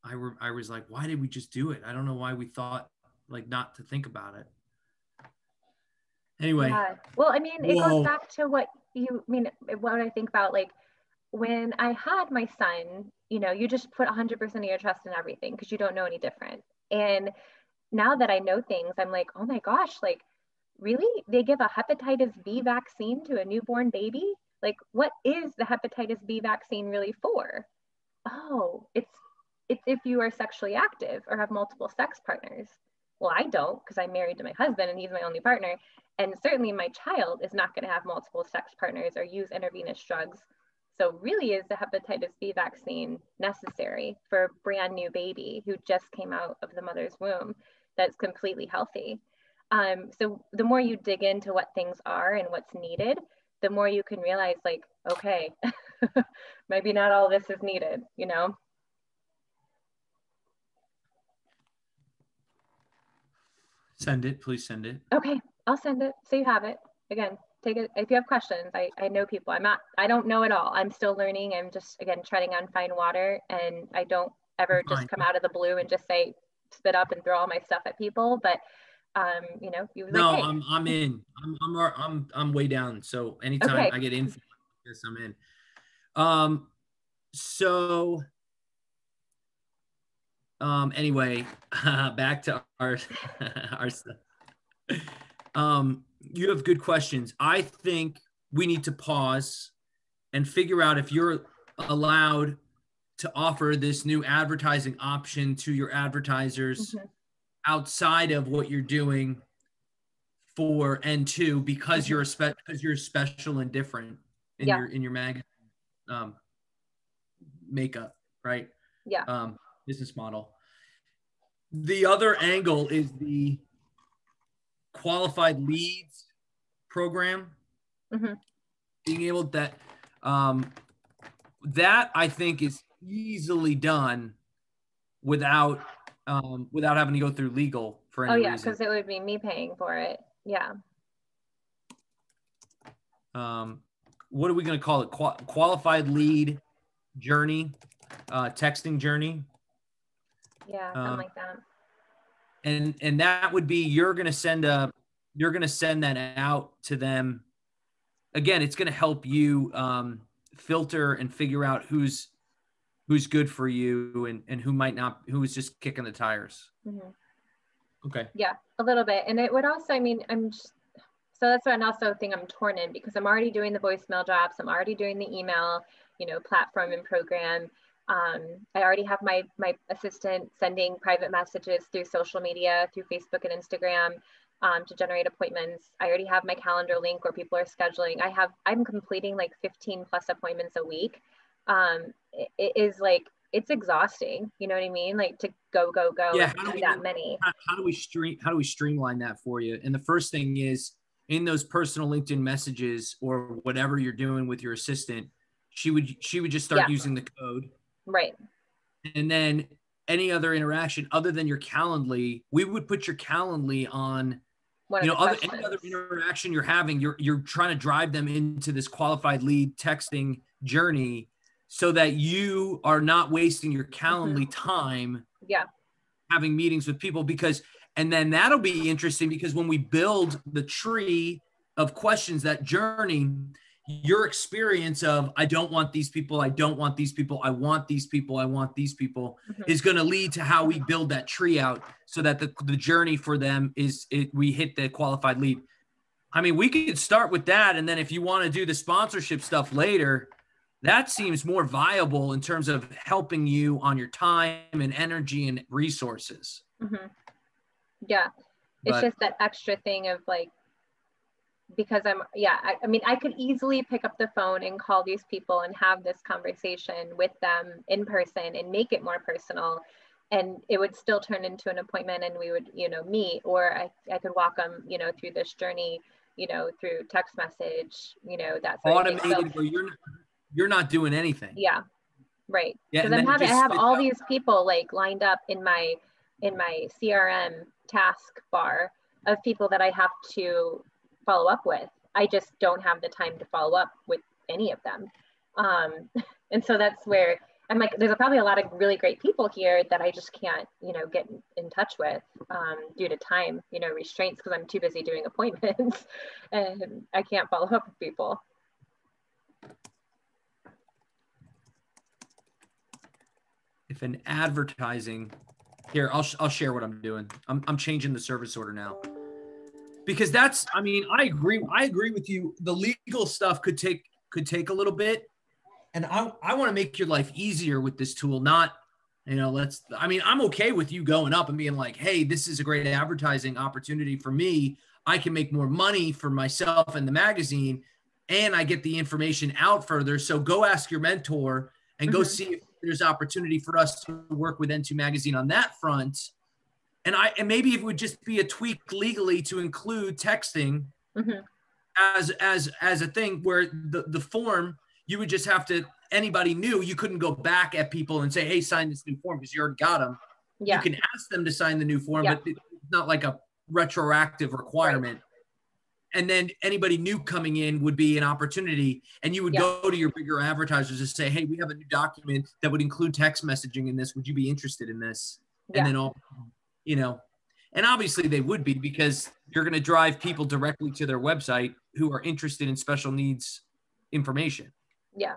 I was like, why did we just do it? I don't know why we thought like not to think about it. Anyway. Yeah. Well, I mean, it goes back to what I think about, like when I had my son, you know, you just put 100% of your trust in everything because you don't know any different. And now that I know things, I'm like, oh my gosh, like really? They give a hepatitis B vaccine to a newborn baby? Like, what is the hepatitis B vaccine really for? Oh, it's if you are sexually active or have multiple sex partners. Well, I don't, because I'm married to my husband and he's my only partner. And certainly my child is not going to have multiple sex partners or use intravenous drugs. So really, is the hepatitis B vaccine necessary for a brand new baby who just came out of the mother's womb that's completely healthy? So the more you dig into what things are and what's needed, the more you can realize, like, okay, maybe not all this is needed, you know? Send it, please send it. Okay, I'll send it so you have it. Again, take it if you have questions. I know people. I don't know it all. I'm still learning. I'm just, again, treading on fine water, and I don't ever just come out of the blue and just say, spit up and throw all my stuff at people. But you know, you No, like, hey. I'm in. I'm way down. So anytime Okay. I get info like this, I'm in. So anyway, back to our our stuff. You have good questions. I think we need to pause and figure out if you're allowed to offer this new advertising option to your advertisers outside of what you're doing for N2, because you're you're special and different in your magazine makeup, right? Yeah. Business model. The other angle is the qualified leads program. Being able that that I think is easily done without having to go through legal for any reason. Because it would be me paying for it. Yeah. What are we going to call it? Qualified lead journey, texting journey. Yeah, something like that. And that would be, you're going to send that out to them. Again, it's going to help you filter and figure out who's good for you and who might not, who is just kicking the tires. Okay. Yeah, a little bit. And it would also, I mean, so that's an also thing I'm torn in, because I'm already doing the voicemail drops. I'm already doing the email, you know, platform and program. I already have my assistant sending private messages through social media, through Facebook and Instagram, to generate appointments. I already have my calendar link where people are scheduling. I'm completing like 15 plus appointments a week. It is like, it's exhausting. You know what I mean? Like, to go, yeah, and do that many. How do we streamline that for you? And the first thing is, in those personal LinkedIn messages or whatever you're doing with your assistant, she would just start using the code. Right. And then any other interaction other than your Calendly, we would put your Calendly on, any other interaction you're having, you're trying to drive them into this qualified lead texting journey so that you are not wasting your Calendly time having meetings with people. And then that'll be interesting, because when we build the tree of questions, that journey, your experience of, I don't want these people, I don't want these people, I want these people, I want these people, is going to lead to how we build that tree out so that the journey for them we hit the qualified lead. I mean, we could start with that. And then if you want to do the sponsorship stuff later, that seems more viable in terms of helping you on your time and energy and resources. Yeah. It's just that extra thing of like, because I mean, I could easily pick up the phone and call these people and have this conversation with them in person and make it more personal. And it would still turn into an appointment, and we would, meet, or I could walk them, through this journey, through text message, that sort automated of thing. So, where you're not doing anything. Yeah. Right. Because I have all these people like lined up in my CRM task bar of people that I have to follow up with. I just don't have the time to follow up with any of them. And so that's where I'm like, there's probably a lot of really great people here that I just can't, get in touch with due to time, restraints, because I'm too busy doing appointments and I can't follow up with people. If an advertising, here, I'll share what I'm doing. I'm changing the service order now. Because I agree with you. The legal stuff could take could take a little bit. And I want to make your life easier with this tool, not, I'm okay with you going up and being like, hey, this is a great advertising opportunity for me. I can make more money for myself and the magazine, and I get the information out further. So go ask your mentor and go see if there's opportunity for us to work with N2 Magazine on that front. And maybe it would just be a tweak legally to include texting as a thing where the form, you would just have to, anybody new, you couldn't go back at people and say, hey, sign this new form because you already got them. Yeah. You can ask them to sign the new form, but it's not like a retroactive requirement. Right. And then anybody new coming in would be an opportunity, and you would go to your bigger advertisers and say, hey, we have a new document that would include text messaging in this. Would you be interested in this? And then and obviously they would be, because you're going to drive people directly to their website who are interested in special needs information. Yeah.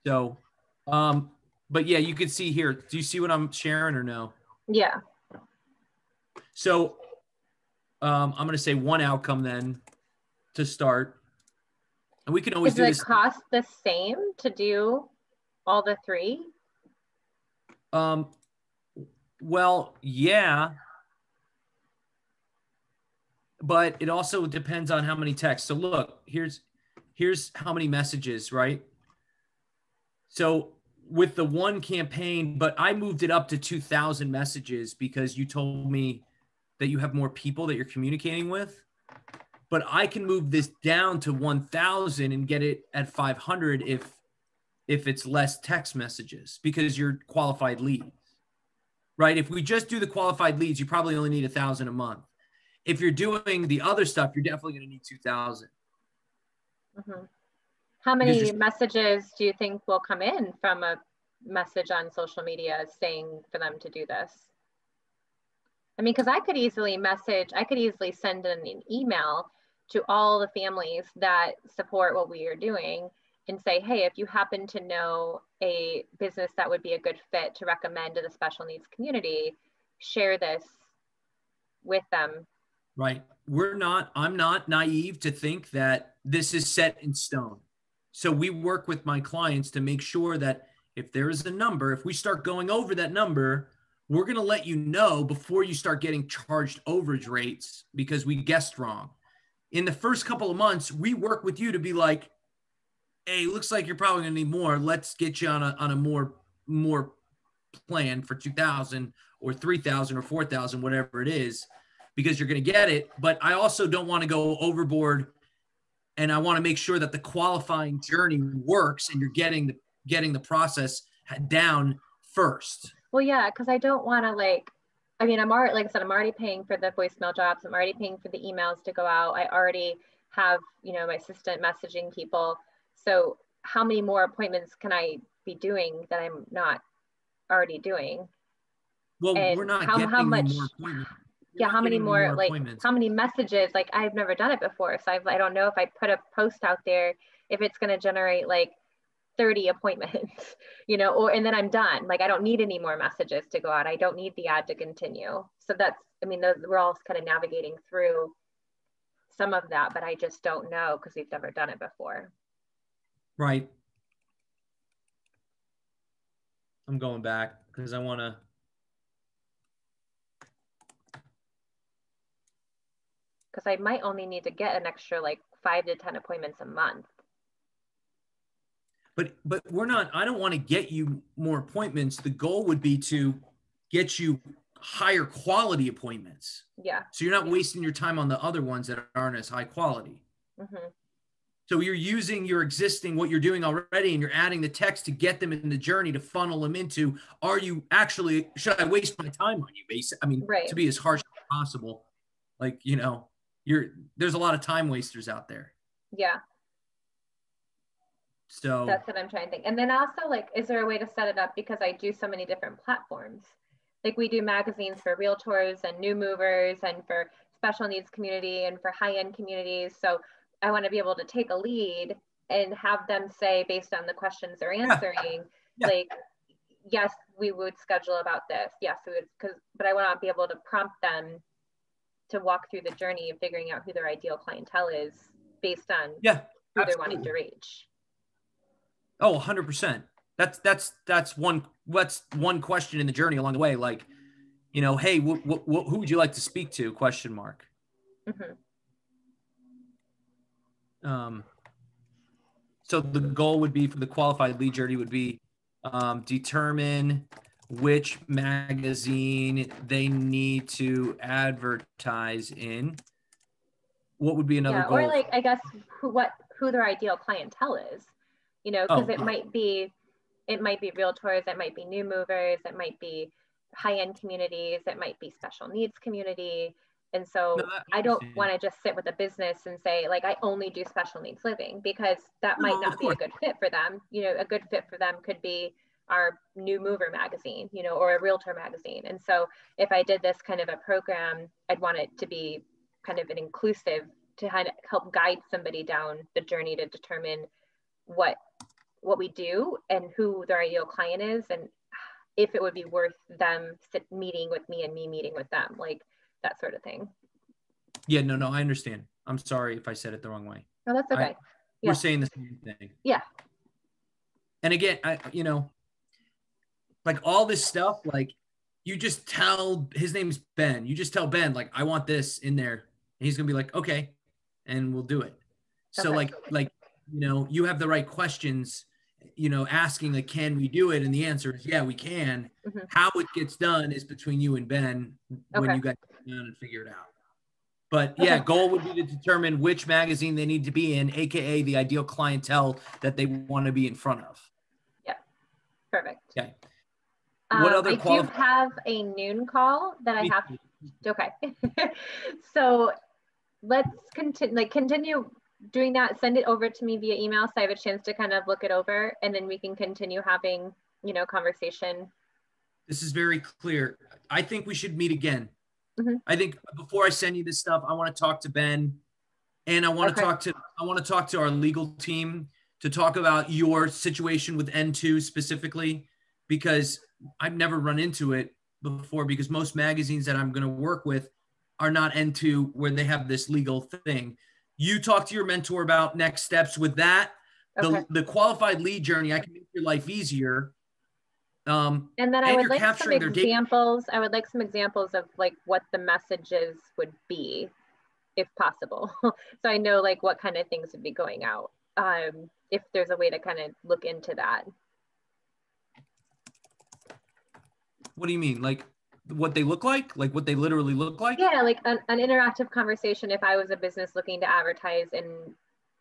So, but yeah, you can see here. Do you see what I'm sharing or no? Yeah. So, I'm going to say one outcome then to start, and we can always do this. Does it cost the same to do all the three? Well, yeah, but it also depends on how many texts. So look, here's how many messages, right? So with the one campaign, but I moved it up to 2,000 messages because you told me that you have more people that you're communicating with, but I can move this down to 1,000 and get it at 500 if it's less text messages, because you're qualified leads, right? If we just do the qualified leads, you probably only need 1,000 a month. If you're doing the other stuff, you're definitely going to need 2,000. How many messages do you think will come in from a message on social media saying for them to do this? I mean, because I could easily send an email to all the families that support what we are doing and say, hey, if you happen to know a business that would be a good fit to recommend to the special needs community, share this with them. Right. I'm not naive to think that this is set in stone. So we work with my clients to make sure that if there is a number, if we start going over that number, we're going to let you know before you start getting charged overage rates because we guessed wrong. In the first couple of months, we work with you to be like, hey, looks like you're probably going to need more. Let's get you on a more plan for 2,000 or 3,000 or 4,000, whatever it is, because you're going to get it. But I also don't want to go overboard, and I want to make sure that the qualifying journey works and you're getting the process down first. Well, yeah, because I don't want to I'm already paying for the voicemail drops. I'm already paying for the emails to go out. I already have, my assistant messaging people. So how many more appointments can I be doing that I'm not already doing? Well, and we're not getting more appointments. How many more how many messages? I've never done it before. So I don't know if I put a post out there, if it's going to generate 30 appointments, and then I'm done. I don't need any more messages to go out. I don't need the ad to continue. So we're all kind of navigating through some of that, but I just don't know because we've never done it before. Right. I'm going back because I want to. Because I might only need to get an extra 5 to 10 appointments a month. But I don't want to get you more appointments. The goal would be to get you higher quality appointments. Yeah. So you're not wasting your time on the other ones that aren't as high quality. Mm-hmm. So you're using your existing, what you're doing already, and you're adding the text to get them in the journey to funnel them into, should I waste my time on you? Right. To be as harsh as possible. There's a lot of time wasters out there. Yeah. So that's what I'm trying to think. And then also is there a way to set it up? Because I do so many different platforms. We do magazines for realtors and new movers and for special needs community and for high-end communities. So I want to be able to take a lead and have them say, based on the questions they're answering, yes, we would schedule about this. Yes, we would, but I want to be able to prompt them to walk through the journey of figuring out who their ideal clientele is based on who they're wanting to reach. Oh, 100%. That's one question in the journey along the way. Like, you know, hey, who would you like to speak to? Question mark. So the goal would be for the qualified lead journey would be determine which magazine they need to advertise in. What would be another goal? Or like, I guess who their ideal clientele is, you know, because it might be realtors, it might be new movers, it might be high-end communities, it might be special needs community. And so I don't want to just sit with a business and say, like, I only do special needs living, because that might not be a good fit for them. You know, a good fit for them could be our new mover magazine, you know, or a realtor magazine. And so if I did this kind of a program, I'd want it to be kind of an inclusive, to kind of help guide somebody down the journey to determine what we do and who their ideal client is, and if it would be worth them meeting with me and me meeting with them, like that sort of thing. Yeah, no, I understand. I'm sorry if I said it the wrong way. No, that's okay. We're saying the same thing. Yeah. And again, you know, like all this stuff, like you just tell, his name's Ben. You just tell Ben, like, I want this in there. And he's going to be like, okay, and we'll do it. So like, you know, you have the right questions, you know, asking like, can we do it? And the answer is, yeah, we can. How it gets done is between you and Ben when you guys sit down and figure it out. But yeah, goal would be to determine which magazine they need to be in, AKA the ideal clientele that they want to be in front of. Yeah, perfect. Okay. What other I do have a noon call that I have. Okay. So let's continue doing that. Send it over to me via email so I have a chance to kind of look it over, and then we can continue having, you know, conversation. This is very clear. I think we should meet again. I think before I send you this stuff, I want to talk to Ben, and I want to talk to our legal team to talk about your situation with N2 specifically, because I've never run into it before, because most magazines that I'm going to work with are not N2 where they have this legal thing. You talk to your mentor about next steps with that. The qualified lead journey, I can make your life easier. And then I would like some examples. I would like some examples of like what the messages would be, if possible. So I know like what kind of things would be going out. If there's a way to kind of look into that. What do you mean? Like what they look like? Like what they literally look like? Yeah, like an interactive conversation. If I was a business looking to advertise in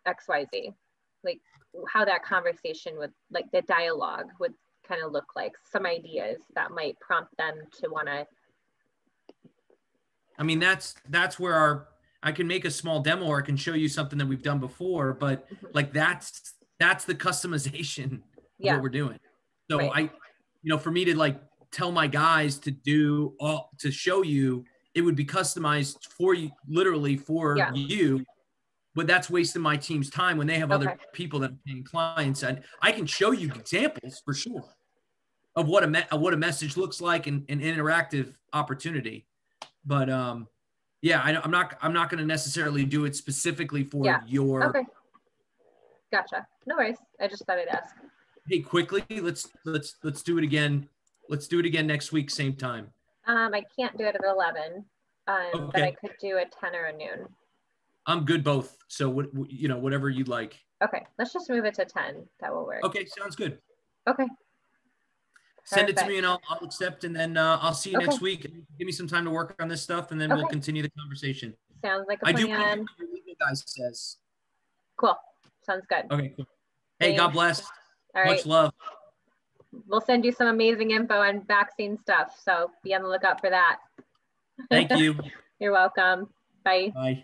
XYZ, like how that conversation would, like the dialogue would kind of look like, some ideas that might prompt them to want to. I mean, that's where I can make a small demo, or I can show you something that we've done before, but like that's the customization of what we're doing. So for me to like tell my guys to show you, it would be customized for you, literally for you, but that's wasting my team's time when they have other people that are paying clients. And I can show you examples for sure of what a message looks like, and an interactive opportunity. But I'm not going to necessarily do it specifically for your. Okay. Gotcha. No worries. I just thought I'd ask. Hey, quickly, let's do it again. Let's do it again next week, same time. I can't do it at 11, but I could do a 10 or a noon. I'm good both. So whatever you'd like. Okay, let's just move it to 10. That will work. Okay, sounds good. Okay. Send it to me and I'll accept, and then I'll see you next week. Give me some time to work on this stuff, and then we'll continue the conversation. Sounds like a plan. I do what your legal guy says. Cool. Sounds good. Okay, cool. Hey, God bless. All right. Much love. We'll send you some amazing info on vaccine stuff, so be on the lookout for that. Thank you. You're welcome. Bye. Bye.